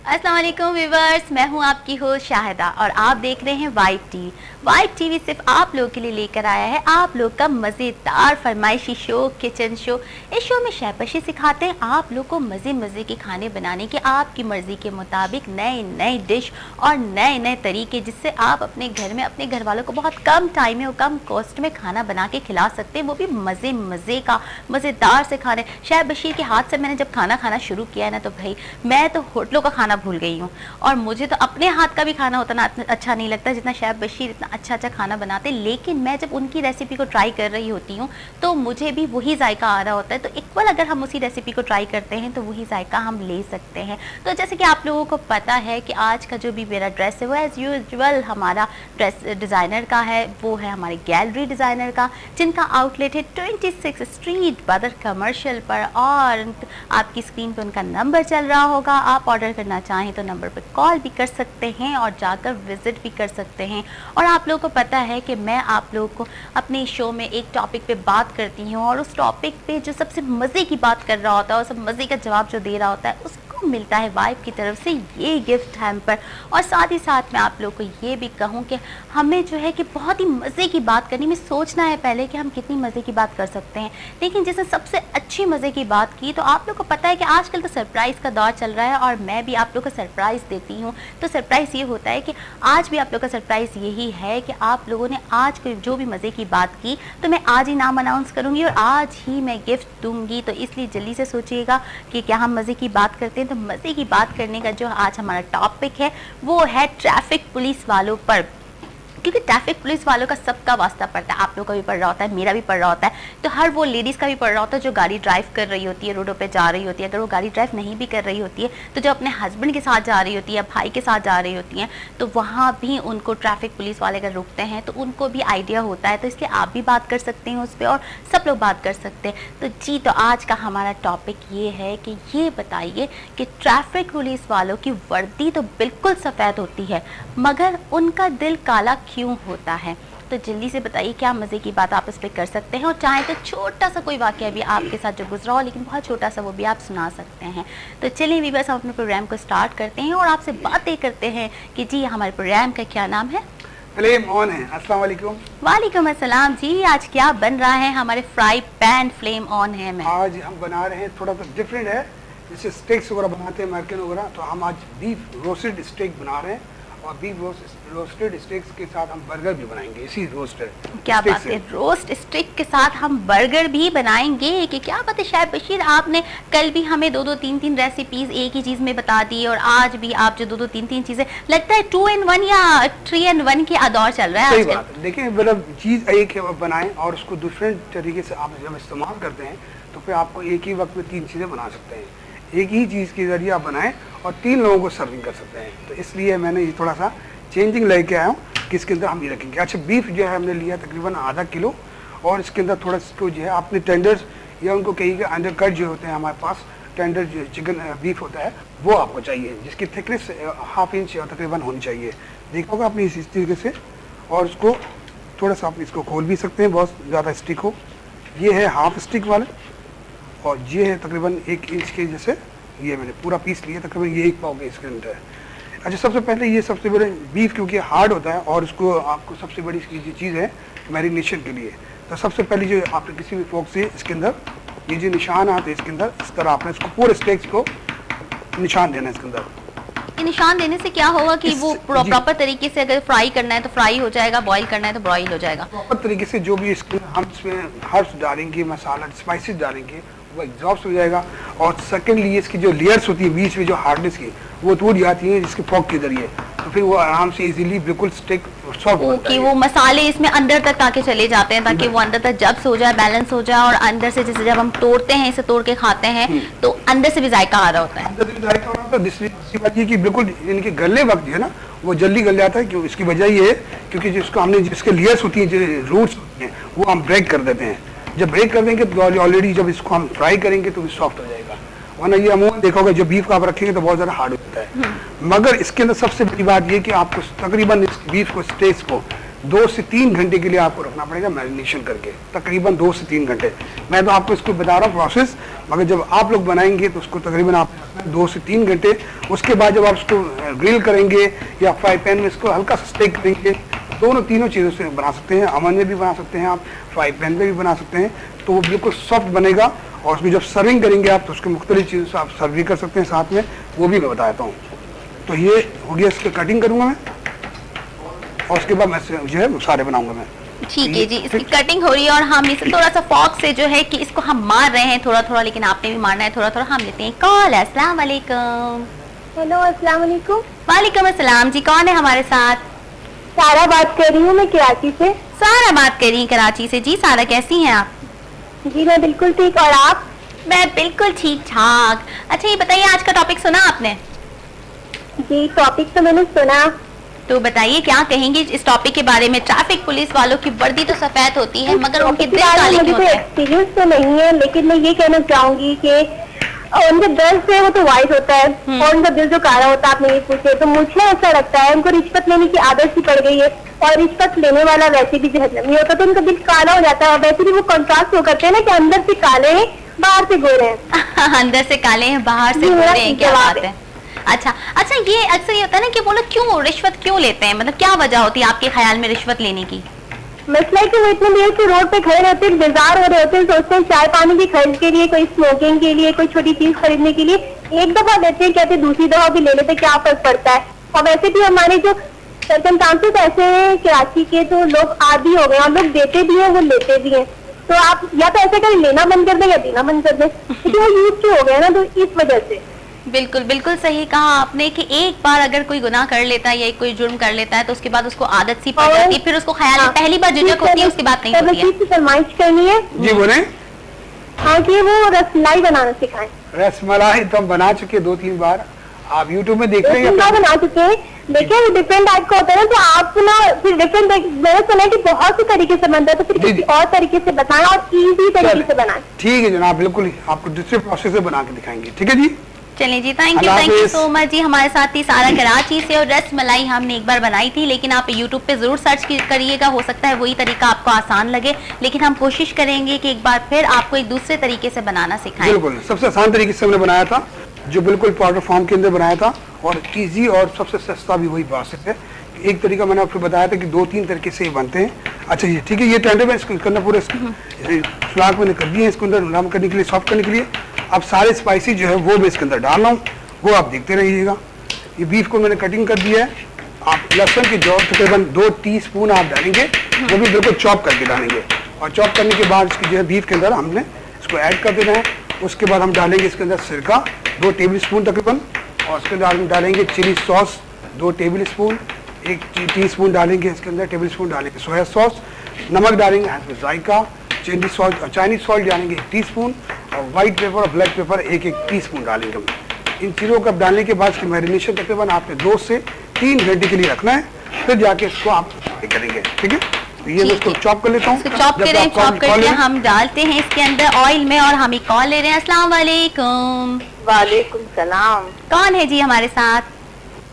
अस्सलाम वालेकुम व्यूअर्स, मैं हूं आपकी होस्ट शाहिदा और आप देख रहे हैं वाइब टीवी। वाइब टीवी सिर्फ आप लोगों के लिए लेकर आया है आप लोग का मज़ेदार फरमाइशी शो किचन शो। इस शो में शेफशी सिखाते हैं आप लोग को मज़े मज़े के खाने बनाने के, आपकी मर्ज़ी के मुताबिक नए नए डिश और नए नए तरीके, जिससे आप अपने घर में अपने घर वालों को बहुत कम टाइम में और कम कॉस्ट में खाना बना के खिला सकते हैं, वो भी मज़े मज़े का मज़ेदार से खाने। शेफ बशीर के हाथ से मैंने जब खाना खाना शुरू किया है ना, तो भाई मैं तो होटलों का खाना भूल गई हूँ और मुझे तो अपने हाथ का भी खाना उतना अच्छा नहीं लगता जितना शेफ बशीर इतना अच्छा खाना बनाते। लेकिन मैं जब उनकी रेसिपी को ट्राई कर रही होती हूँ तो मुझे भी वही जायका आ रहा होता है। तो इक्वल अगर हम उसी रेसिपी को ट्राई करते हैं तो वही जायका हम ले सकते हैं। तो जैसे कि आप लोगों को पता है कि आज का जो भी मेरा ड्रेस है वो एज़ यूजुअल हमारा ड्रेस डिज़ाइनर का है, वो है हमारे गैलरी डिज़ाइनर का, जिनका आउटलेट है 26 स्ट्रीट बदर कमर्शियल पर, और आपकी स्क्रीन पर उनका नंबर चल रहा होगा। आप ऑर्डर करना चाहें तो नंबर पर कॉल भी कर सकते हैं और जाकर विजिट भी कर सकते हैं। और आप लोगों को पता है कि मैं आप लोगों को अपने शो में एक टॉपिक पे बात करती हूँ और उस टॉपिक पे जो सबसे मज़े की बात कर रहा होता है और सब मज़े का जवाब जो दे रहा होता है उसको मिलता है वाइब की तरफ से ये गिफ्ट हैम्पर। और साथ ही साथ मैं आप लोगों को ये भी कहूँ कि हमें जो है कि बहुत ही मज़े की बात करनी में सोचना है पहले कि हम कितनी मज़े की बात कर सकते हैं। लेकिन जैसे सबसे अच्छी मज़े की बात की तो आप लोग को पता है कि आजकल तो सरप्राइज़ का दौर चल रहा है और मैं भी आप लोग को सरप्राइज़ देती हूँ। तो सरप्राइज़ ये होता है कि आज भी आप लोग का सरप्राइज़ यही है कि आप लोगों ने आज कोई जो भी मज़े की बात की तो मैं आज ही नाम अनाउंस करूँगी और आज ही मैं गिफ्ट दूँगी। तो इसलिए जल्दी से सोचिएगा कि क्या हम मज़े की बात करते हैं। तो मज़े की बात करने का जो आज हमारा टॉपिक है वो है ट्रैफिक पुलिस वालों पर, क्योंकि ट्रैफिक पुलिस वालों का सबका वास्ता पड़ता है। आप लोगों का भी पड़ रहा होता है, मेरा भी पड़ रहा होता है, तो हर वो लेडीज़ का भी पड़ रहा होता है जो गाड़ी ड्राइव कर रही होती है, रोडों पे जा रही होती है। अगर वो गाड़ी ड्राइव नहीं भी कर रही होती है तो जो अपने हस्बैंड के साथ जा रही होती है, भाई के साथ जा रही होती हैं, तो वहाँ भी उनको ट्रैफिक पुलिस वाले अगर रुकते हैं तो उनको भी आइडिया होता है। तो इसलिए आप भी बात कर सकते हैं उस पर और सब लोग बात कर सकते हैं। तो जी, तो आज का हमारा टॉपिक ये है कि ये बताइए कि ट्रैफिक पुलिस वालों की वर्दी तो बिल्कुल सफ़ेद होती है मगर उनका दिल काला क्यों होता है। तो जल्दी से बताइए क्या मज़े की बात आप इस पर कर सकते हैं। और चाहे तो छोटा सा कोई वाक़या भी आपके साथ जो गुजरा हो, लेकिन बहुत छोटा सा, वो भी आप सुना सकते हैं। तो चलिए व्यूअर्स, हम अपने प्रोग्राम को स्टार्ट करते हैं और आपसे बातें करते हैं कि जी हमारे प्रोग्राम का क्या नाम है। फ्लेम ऑन है। अस्सलाम वालेकुम। वालेकुम अस्सलाम जी। आज क्या बन रहा है? हमारे फ्राई पैन फ्लेम ऑन है में आज हम बना रहे हैं, थोड़ा सा डिफरेंट है, जैसे स्टेक्स वगैरह बनाते हैं अमेरिकन वगैरह, तो हम आज बीफ रोस्टेड स्टेक बना रहे हैं और बीफ रोस्टेड स्टेक्स के साथ हम बर्गर भी बनाएंगे। इसी रोस्टेड क्या बात है, रोस्ट स्टिक के साथ हम बर्गर भी बनाएंगे कि क्या बात है। शेफ बशीर, आपने कल भी हमें दो तीन रेसिपीज एक ही चीज में बता दी और आज भी आप जो दो तीन चीजें, लगता है 2 in 1 या 3 in 1 के दौर चल रहा है। सही बात है। देखिए, मतलब चीज एक बनाएं और उसको डिफरेंट तरीके से आप जब इस्तेमाल करते हैं तो फिर आपको एक ही वक्त में 3 चीजें बना सकते हैं। एक ही चीज़ के जरिए आप बनाएं और 3 लोगों को सर्विंग कर सकते हैं। तो इसलिए मैंने ये थोड़ा सा चेंजिंग लेके आया हूँ कि इसके अंदर हम ये रखेंगे। अच्छा, बीफ जो है हमने लिया तकरीबन आधा किलो और इसके अंदर थोड़ा इसको जो है आपने टेंडर्स या उनको कहीं अंडर कट जो होते हैं, हमारे पास टेंडर जो चिकन बीफ होता है वो आपको चाहिए, जिसकी थिकनेस 1/2 इंच तकरीबन होनी चाहिए। देखा होगा आपने इस तरीके से, और उसको थोड़ा सा आप इसको खोल भी सकते हैं, बहुत ज़्यादा स्टिक हो। ये है हाफ स्टिक वाला और ये है तकरीबन 1 इंच के जैसे, ये मैंने पूरा पीस लिया, तकरीबन ये 1 पाव के इसके अंदर है। अच्छा, सबसे पहले ये सबसे बड़े बीफ क्योंकि हार्ड होता है और उसको आपको सबसे बड़ी इसकी चीज़ है मैरिनेशन के लिए। तो सबसे पहले जो आपने किसी भी फोक से इसके अंदर ये जो निशान आते हैं इसके अंदर, इस तरह आपने इसको पूरे स्टेक्स को निशान देना है इसके अंदर। ये निशान देने से क्या होगा कि वो प्रॉपर तरीके से अगर फ्राई करना है तो फ्राई हो जाएगा, बॉईल करना है तो बॉईल हो जाएगा। प्रॉपर तरीके से जो भी इसके हम इसमें हर्ब्स डालेंगे, मसाला स्पाइसेस डालेंगे, वो एग्जॉस्ट हो जाएगा। और सेकेंडली इसकी जो लेयर्स होती है बीच में जो हार्डनेस की, वो टूट जाती है जिसके फोक के जरिए, तो फिर वो आराम से इजीली बिल्कुल स्टिक सॉफ्ट बनता है। वो मसाले इसमें अंदर तक आके चले जाते हैं ताकि वो अंदर तक जब्स हो जाए, बैलेंस हो जाए और अंदर से जैसे जब हम तोड़ते हैं, इसे तोड़ के खाते हैं तो अंदर से भी जायका आ रहा होता है। अंदर से जायका आ रहा होता है। दूसरी बात ये कि बिल्कुल इनके गलने वक्त जो है ना वो जल्दी गल जाता है। क्यों? इसकी वजह ये है क्योंकि जिसको हमने जिसके लेयर्स होती हैं, जो रूट्स होती हैं, वो हम ब्रेक कर देते हैं। जब ब्रेक कर देंगे तो ऑलरेडी जब इसको हम फ्राई करेंगे तो सॉफ्ट हो जाएगा। वरना ये अमूमन देखा होगा जब बीफ का आप रखेंगे तो बहुत ज़्यादा हार्ड होता है। मगर इसके अंदर सबसे बड़ी बात ये कि आपको तकरीबन इस बीफ को स्टेक्स को 2 से 3 घंटे के लिए आपको रखना पड़ेगा मैरिनेशन करके, तकरीबन 2 से 3 घंटे। मैं तो आपको इसको बता रहा हूँ प्रोसेस, मगर जब आप लोग बनाएंगे तो उसको तकरीबन आप 2 से 3 घंटे। उसके बाद जब आप उसको ग्रिल करेंगे या फ्राई पैन में इसको हल्का सा स्टेक करेंगे, तीनों चीज़ों से बना सकते हैं। अवन में भी बना सकते हैं आप, फ्राई पैन में भी बना सकते हैं, तो वो बिल्कुल सॉफ्ट बनेगा। और उसमें जब सर्विंग करेंगे आप तो उसके मुख्तलिफ चीज़ों से आप सर्व भी कर सकते हैं साथ में, वो भी मैं बताता हूँ। तो ये हो गया, इसकी कटिंग करूँगा मैं और उसके बाद मैं जो है सारे बनाऊंगा मैं। ठीक है जी, इसकी कटिंग हो रही है और हम इसे थोड़ा सा फॉक से जो है कि इसको हम मार रहे हैं थोड़ा थोड़ा, लेकिन आपने भी मारना है थोड़ा थोड़ा। हम लेते हैं कॉल। अस्सलाम वालेकुम। हेलो, अस्सलाम वालेकुम। वालेकुम अस्सलाम जी, कौन है हमारे साथ? सारा बात कर रही हूँ मैं कराची से। सारा बात कर रही हैं कराची से। जी सारा, कैसी हैं आप? जी मैं बिल्कुल ठीक, और आप? मैं बिल्कुल ठीक ठाक। अच्छा ये बताइए, आज का टॉपिक सुना आपने? जी टॉपिक तो मैंने सुना। तो बताइए क्या कहेंगे इस टॉपिक के बारे में? ट्रैफिक पुलिस वालों की वर्दी तो सफेद होती है मगर उनके दिल काले क्यों होते हैं? एक्सपीरियंस तो नहीं है, लेकिन मैं ये कहना चाहूंगी कि उनका दिल से वो तो वाइट होता है और उनका दिल जो काला होता है, आपने ये पूछे तो मुझे ऐसा लगता है उनको रिश्वत लेने की आदत सी पड़ गई है, और रिश्वत लेने वाला वैसे भी जहन्नमी होता है, तो उनका दिल काला हो जाता है। वैसे भी वो कंट्रास्ट वो करते हैं ना कि अंदर से काले हैं बाहर से गोरे हैं। अंदर से काले हैं बाहर से गोरे हैं, क्या बात है। अच्छा, ये अक्सर ये होता है ना कि वो लोग क्यों रिश्वत क्यों लेते हैं, मतलब क्या वजह होती है आपके ख्याल में रिश्वत लेने की? मसला है कि वो इतने देर से रोड पे खड़े रहते हैं, बेजार हो रहे होते हैं, सोचते हैं चाय पानी की खर्च के लिए, कोई स्मोकिंग के लिए, कोई छोटी चीज खरीदने के लिए एक दफा लेते हैं, कहते दूसरी दफा भी ले लेते, क्या फर्क पड़ता है। और वैसे भी हमारे जो सर्कमस्टांसेस ऐसे हैं कराची के, तो लोग आदी हो गए, हम लोग देते भी हैं वो लेते भी हैं, तो आप या तो ऐसे करें लेना बंद कर दें या देना बंद कर दें, क्योंकि वो यूज क्यों हो गए ना, तो इस वजह से। बिल्कुल बिल्कुल सही कहा आपने कि एक बार अगर कोई गुनाह कर लेता है या कोई जुर्म कर लेता है तो उसके बाद उसको आदत सी पड़ जाती है, फिर उसको ख्याल में पहली बार झिझक होती है, उसके बाद नहीं होती है। फरमाइश करनी है जी बोले। हाँ कि वो रसमलाई बनाना सिखाएं। रसमलाई तो हम बना चुके 2-3 बार, आप यूट्यूब में देख रहे हैं। बना चुके हैं, देखिए वो डिफरेंट टाइप का होता है ना, तो आप ना फिर डिफरेंट, मैंने सुना है कि बहुत से तरीके से बनता है, तो फिर किसी और तरीके से बताएं और इजी तरीके से बनाएं। ठीक है जनाब, बिल्कुल आपको दूसरे प्रोसेस से बना के दिखाएंगे। ठीक है जी, चलिए जी, थैंक यू सो मच जी। हमारे साथ थी सारा कराची से, और रस मलाई हमने एक बार बनाई थी, लेकिन आप यूट्यूब पे जरूर सर्च करिएगा, हो सकता है वही तरीका आपको आसान लगे, लेकिन हम कोशिश करेंगे कि एक बार फिर आपको एक दूसरे तरीके से बनाना सिखाएं। बिल्कुल सबसे आसान तरीके से हमने बनाया था, जो बिल्कुल पाउडर फॉर्म के अंदर बनाया था, और इजी और सबसे सस्ता भी वही प्रोसेस है। एक तरीका मैंने आपको बताया था कि 2-3 तरीके से ये बनते हैं। अच्छा ये ठीक है, ये टेंडर में इसको करना पूरा फ्लाग मैंने कर दिए हैं इसके अंदर नरम करने के लिए, सॉफ्ट करने के लिए। अब सारे स्पाइसी जो है वो मैं इसके अंदर डाल रहा हूँ, वो आप देखते रहिएगा। ये बीफ को मैंने कटिंग कर दिया है। आप लहसुन की जो तकरीबन 2 टीस्पून आप डालेंगे, वो भी बिल्कुल चॉप करके डालेंगे, और चॉप करने के बाद इसकी जो है बीफ के अंदर हमने इसको ऐड कर देना है। उसके बाद हम डालेंगे इसके अंदर सिरका 2 टेबल स्पून तकरीबन, और उसके अंदर हम डालेंगे chili sauce 2 tablespoon, 1 teaspoon डालेंगे इसके अंदर, टेबल स्पून डालेंगे सोया सॉस, नमक डालेंगे जायका, चाइनीज सॉल्ट डालेंगे 1 टीस्पून, और वाइट पेपर और ब्लैक पेपर 1-1 टीस्पून डालेंगे हम। इन चीज़ों को डालने के बाद इसकी मैरिनेशन तकरीबन आपने 2 से 3 घंटे के लिए रखना है, फिर जाके इसको आप करेंगे। ठीक है, तो ये मैं इसको चॉप कर लेता हूँ। चॉप करके हम डालते हैं इसके अंदर ऑयल में, और हम एक कॉल ले रहे हैं। अस्सलाम वालेकुम। वालेकुम सलाम। कौन है जी हमारे साथ?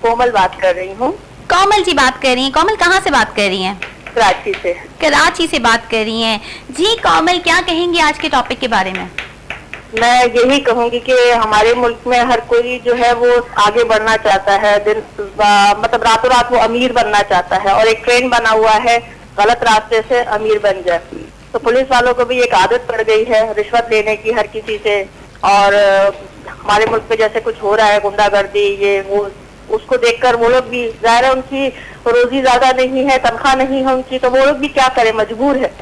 कोमल बात कर रही हूँ। कोमल जी बात कर रही हैं। कोमल कहाँ से बात कर रही हैं? कराची से। कराची से बात कर रही हैं जी। कोमल क्या कहेंगी आज के टॉपिक के बारे में? मैं यही कहूंगी कि हमारे मुल्क में हर कोई जो है वो आगे बढ़ना चाहता है, मतलब रातों रात वो अमीर बनना चाहता है, और एक ट्रेंड बना हुआ है गलत रास्ते से अमीर बन जाए। तो पुलिस वालों को भी एक आदत पड़ गई है रिश्वत लेने की हर किसी से, और हमारे मुल्क में जैसे कुछ हो रहा है गुंडागर्दी ये वो, उसको देखकर वो लोग भी, जाहिर है उनकी रोजी ज्यादा नहीं है, तनख्वाह नहीं है उनकी, तो वो लोग भी क्या करें, मजबूर है,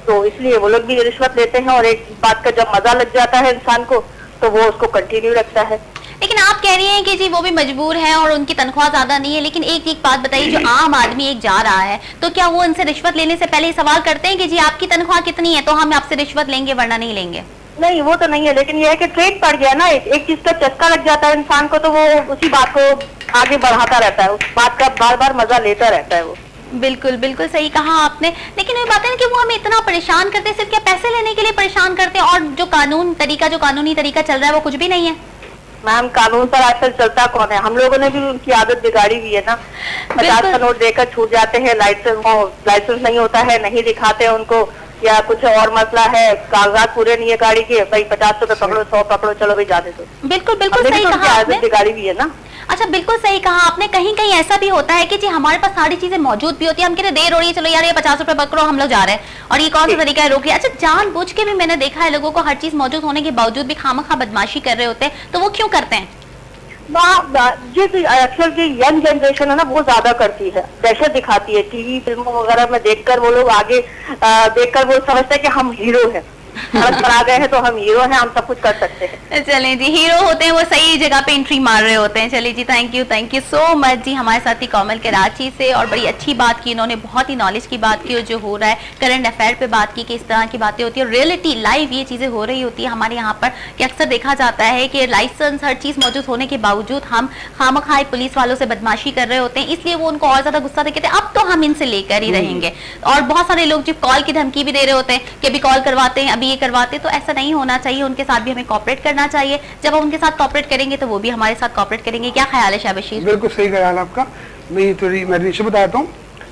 तो इसलिए वो लोग भी रिश्वत लेते हैं। और एक बात का जब मजा लग जाता है इंसान को तो वो उसको कंटिन्यू रखता है। लेकिन आप कह रही हैं कि जी वो भी मजबूर है और उनकी तनख्वाह ज्यादा नहीं है, लेकिन एक बात बताइए, जो आम आदमी एक जा रहा है तो क्या वो उनसे रिश्वत लेने से पहले सवाल करते हैं कि जी आपकी तनख्वाह कितनी है तो हम आपसे रिश्वत लेंगे वरना नहीं लेंगे? नहीं, वो तो नहीं है, लेकिन ये है कि ट्रेंड पड़ गया ना, एक चीज का चस्का लग जाता है इंसान को, तो वो उसी बात को आगे बढ़ाता रहता है, उस बात का बार बार मजा लेता रहता है वो। बिल्कुल बिल्कुल सही कहा आपने। लेकिन ये बात है ना कि वो हमें इतना परेशान करते हैं, सिर्फ क्या पैसे लेने के लिए परेशान करते हैं, और जो कानूनी तरीका चल रहा है वो कुछ भी नहीं है। मैम कानून पर आजकल चलता कौन है, हम लोगों ने भी उनकी आदत बिगाड़ी हुई है ना। 50 का नोट देकर छूट जाते हैं, लाइसेंस नहीं होता है, नहीं दिखाते हैं उनको, या कुछ और मसला है, कागजात पूरे नहीं है गाड़ी के, भाई 50 रुपए पकड़ो, 100 पकड़ो, चलो भाई जाने दो। बिल्कुल बिल्कुल सही कहा आपने, बिगाड़ी भी है ना। अच्छा बिल्कुल सही कहा आपने। कहीं कहीं ऐसा भी होता है कि जी हमारे पास सारी चीजें मौजूद भी होती है, हम कहते देर हो रही है, चलो यार ये 50 रुपए पकड़ो, हम लोग जा रहे हैं, और ये कौन सा तरीका है रोकिए। अच्छा जानबूझ के भी मैंने देखा है लोगों को हर चीज मौजूद होने के बावजूद भी खामखा बदमाशी कर रहे होते हैं, तो वो क्यों करते हैं? ये आजकल की यंग जनरेशन है ना, वो ज्यादा करती है, दहशत दिखाती है टीवी फिल्मों वगैरह में देखकर। वो लोग आगे देखकर वो समझते हैं कि हम हीरो हैं, सड़क पर आ गए हैं तो हम हीरो हैं, हम सब कुछ कर सकते हैं। चलें जी, हीरो होते हैं वो सही जगह पे एंट्री मार रहे होते हैं। चलिए जी, थैंक यू सो मच जी हमारे साथी कोमल कराची से, और बड़ी अच्छी बात की इन्होंने, बहुत ही नॉलेज की बात की, जो हो रहा है करंट अफेयर पे बात की कि इस तरह की बातें होती है, रियलिटी लाइव ये चीजें हो रही होती है हमारे यहाँ पर, कि अक्सर देखा जाता है कि लाइसेंस हर चीज मौजूद होने के बावजूद हम खामखाई पुलिस वालों से बदमाशी कर रहे होते हैं, इसलिए वो उनको और ज्यादा गुस्सा दिखाते हैं, अब तो हम इनसे लेकर ही रहेंगे। और बहुत सारे लोग जो कॉल की धमकी भी दे रहे होते हैं कि अभी कॉल करवाते हैं, अभी ये करवाते हैं, तो ऐसा नहीं होना चाहिए, उनके साथ भी हमें कोऑपरेट करना चाहिए। जब हम उनके साथ कोऑपरेट करेंगे तो वो भी हमारे साथ कोऑपरेट करेंगे। क्या ख्याल है शाहबशीर? बिल्कुल सही ख्याल है आपका। मैं ये थोड़ी मैरिनेशन बताता हूँ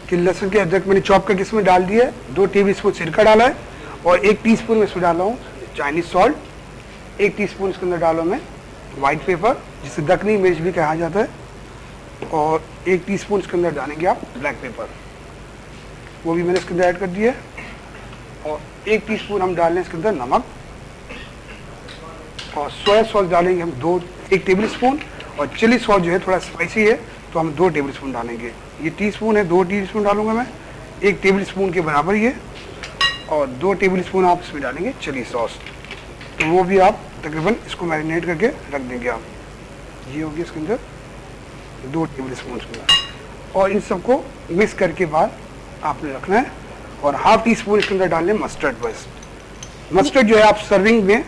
कि लहसुन के अदरक मैंने चॉप करके इसमें डाल दिया है, 2 टेबलस्पून सिरका डाला है, और 1 टीस्पून में इसमें डाला हूँ चाइनीज सॉल्ट, 1 टीस्पून इसके अंदर डालो मैं व्हाइट पेपर जिसे दखनी मिर्च भी कहा जाता है, और 1 टीस्पून इसके अंदर डालेंगे आप ब्लैक पेपर, वो भी मैंने इसके अंदर ऐड कर दिया है, और 1 टीस्पून हम डाल लें इसके अंदर नमक, और सोया सॉस डालेंगे हम 1 टेबल स्पून, और चिली सॉस जो है थोड़ा स्पाइसी है तो हम 2 टेबल स्पून डालेंगे। ये टीस्पून है, 2 टीस्पून डालूंगा मैं, 1 टेबल स्पून के बराबर ये, और 2 टेबल स्पून आप इसमें डालेंगे चिली सॉस, तो वो भी आप तकरीबन इसको मैरिनेट करके रख देंगे आप। ये हो गया इसके अंदर 2 टेबल स्पून के अंदर, और इन सबको मिक्स करके बाद आपने रखना है, और ½ टीस्पून इसके अंदर डालने मस्टर्ड। बस मस्टर्ड जो है आप सर्विंग में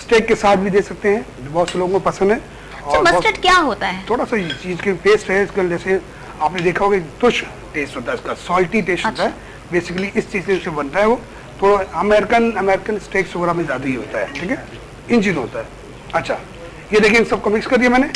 स्टेक के साथ भी दे सकते हैं, बहुत से लोगों को पसंद है। और मस्टर्ड क्या होता है? थोड़ा सा चीज की टेस्ट है इसका, जैसे आपने देखा होगा तुष टेस्ट होता है इसका, सॉल्टी टेस्ट होता है, बेसिकली इस चीज से बनता है वो। तो अमेरिकन स्टेक्स वगैरह में ज्यादा ही होता है, ठीक है, इंजन होता है। अच्छा ये देखिए इन सबको मिक्स कर दिया मैंने।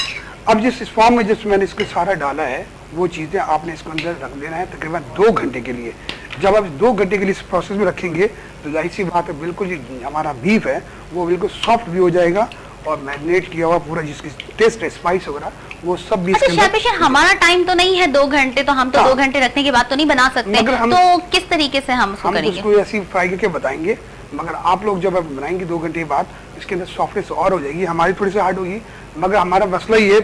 अब जिस फॉर्म में जिस मैंने इसको सारा डाला है वो चीजें आपने इसको अंदर रख देना है तकरीबन 2 घंटे के लिए। जब आप 2 घंटे के लिए इस प्रोसेस में रखेंगे तो जाहिर सी बात है बिल्कुल जो हमारा बीफ है वो बिल्कुल सॉफ्ट भी हो जाएगा, और मैरिनेट किया हुआ पूरा जिसकी टेस्ट है स्पाइस वगैरह वो सब भी। अच्छा हमारा टाइम तो नहीं है 2 घंटे, तो हम तो 2 घंटे रखने के बाद तो नहीं बना सकते, तो किस तरीके से हम उसको करेंगे? उसको ऐसी फ्राई करके बताएंगे, मगर आप लोग जब बनाएंगे 2 घंटे बाद इसके अंदर सॉफ्टनेस और हो जाएगी, हमारी थोड़ी सी हार्ड होगी, मगर हमारा मसला ये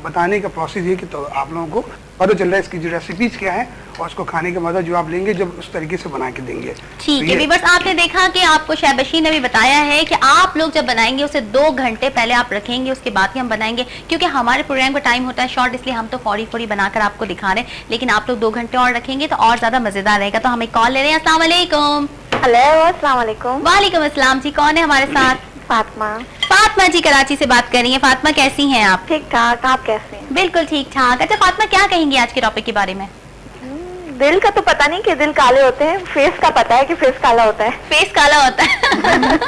बताने का प्रोसेस ये कि तो आप लोगों को पता चल रहा है इसकी जो रेसिपीज क्या है, और उसको खाने का मजा जो आप लेंगे जब उस तरीके से बना के देंगे। ठीक है व्यूअर्स, आपने देखा कि आपको शाहबशीर ने भी बताया है कि आप लोग जब बनाएंगे उसे 2 घंटे पहले आप रखेंगे, उसके बाद ही हम बनाएंगे, क्योंकि हमारे प्रोग्राम का टाइम होता है शॉर्ट, इसलिए हम तो फौरी बनाकर आपको दिखा रहे हैं, लेकिन आप लोग 2 घंटे और रखेंगे तो और ज्यादा मजेदार रहेगा। तो हम एक कॉल ले रहे हैं। अस्सलाम वालेकुम। हेलो अस्सलाम वालेकुम। वालेकुम अस्सलाम जी, कौन है हमारे साथ? फातिमा जी कराची से बात कर रही हैं। फातिमा कैसी हैं आप? ठीक ठाक, आप कैसे हैं? बिल्कुल ठीक ठाक। अच्छा फातिमा क्या कहेंगी आज के टॉपिक के बारे में? दिल का तो पता नहीं कि दिल काले होते हैं, फेस का पता है कि फेस काला होता है। फेस काला होता है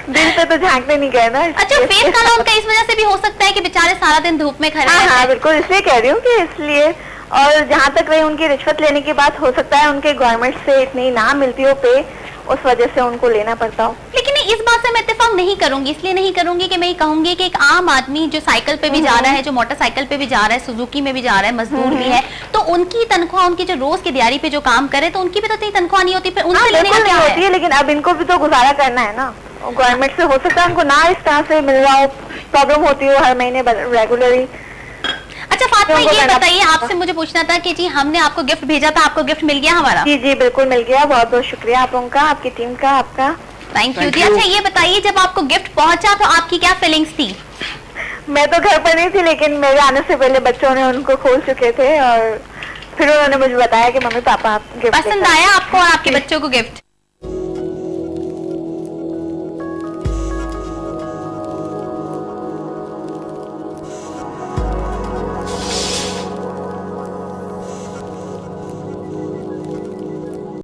दिल पे तो झांकने नहीं गए ना। अच्छा फेस काला उनका इस वजह से भी हो सकता है कि बेचारे सारा दिन धूप में खड़े हैं। हाँ बिल्कुल, इसलिए कह रही हूँ कि इसलिए। और जहाँ तक रही उनकी रिश्वत लेने की बात, हो सकता है उनके गवर्नमेंट से इतनी ना मिलती हो पे, उस वजह से उनको लेना पड़ता हो। लेकिन इस बात से मैं इत्तेफाक नहीं करूंगी, इसलिए नहीं करूंगी कि मैं ये कहूंगी कि एक आम आदमी जो साइकिल पे भी जा रहा है, जो मोटरसाइकिल पे भी जा रहा है, सुजुकी में भी जा रहा है, मजदूर भी है, तो उनकी तनख्वाह, उनकी जो रोज की दिहाड़ी पे जो काम करे, तो उनकी भी तो इतनी तनख्वाह नहीं होती, फिर उनसे लेने का क्या होती है। लेकिन अब इनको भी तो गुजारा करना है ना, गवर्नमेंट से हो सकता है उनको ना इस तरह से मिल रहा हो, प्रॉब्लम होती हो हर महीने रेगुलरली। अच्छा फातिमा ये बताइए, आपसे मुझे पूछना था कि जी हमने आपको गिफ्ट भेजा था, आपको गिफ्ट मिल गया हमारा? जी जी बिल्कुल मिल गया, बहुत बहुत शुक्रिया आप लोगों का, आपकी टीम का, आपका थैंक यू जी। अच्छा ये बताइए जब आपको गिफ्ट पहुंचा तो आपकी क्या फीलिंग्स थी? मैं तो घर पर नहीं थी, लेकिन मेरे आने से पहले बच्चों ने उनको खोल चुके थे, और फिर उन्होंने मुझे बताया कि मम्मी पापा गिफ्ट पसंद आया आपको और आपके बच्चों को गिफ्ट?